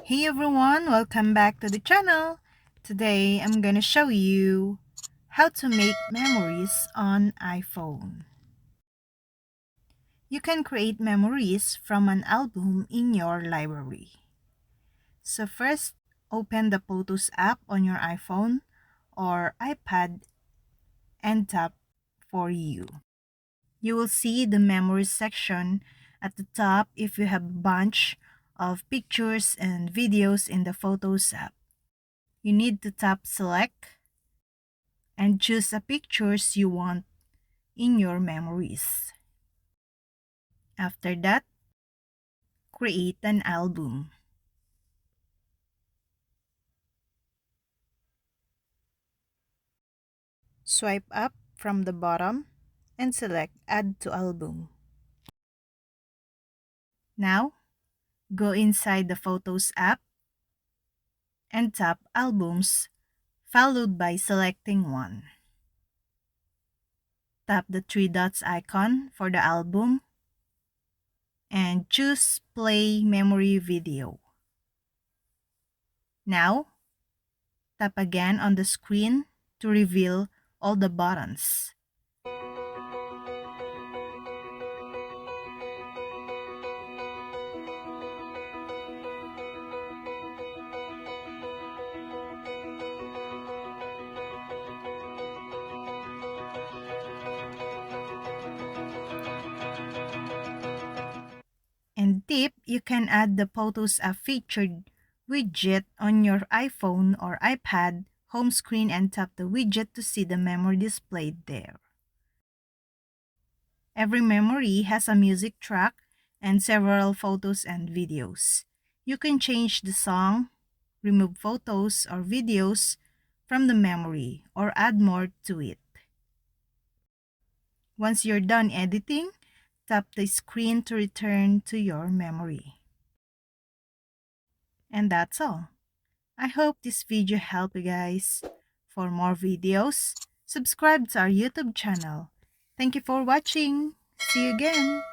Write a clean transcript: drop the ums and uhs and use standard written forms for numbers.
Hey everyone, welcome back to the channel. Today I'm gonna show you how to make memories on iPhone. You can create memories from an album in your library. So first, open the Photos app on your iPhone or iPad and tap For You. You will see the Memories section at the top if you have a bunch of pictures and videos in the Photos app. You need to tap Select and choose the pictures you want in your memories. After that, create an album. Swipe up from the bottom and select Add to Album. Now, go inside the Photos app and tap Albums, followed by selecting one. Tap the three dots icon for the album and choose Play Memory Video. Now, tap again on the screen to reveal all the buttons. And tip, you can add the Photos app featured widget on your iPhone or iPad home screen and tap the widget to see the memory displayed there. Every memory has a music track and several photos and videos. You can change the song, remove photos or videos from the memory, or add more to it. Once you're done editing, tap the screen to return to your memory. And that's all. I hope this video helped you guys. For more videos, subscribe to our YouTube channel. Thank you for watching. See you again.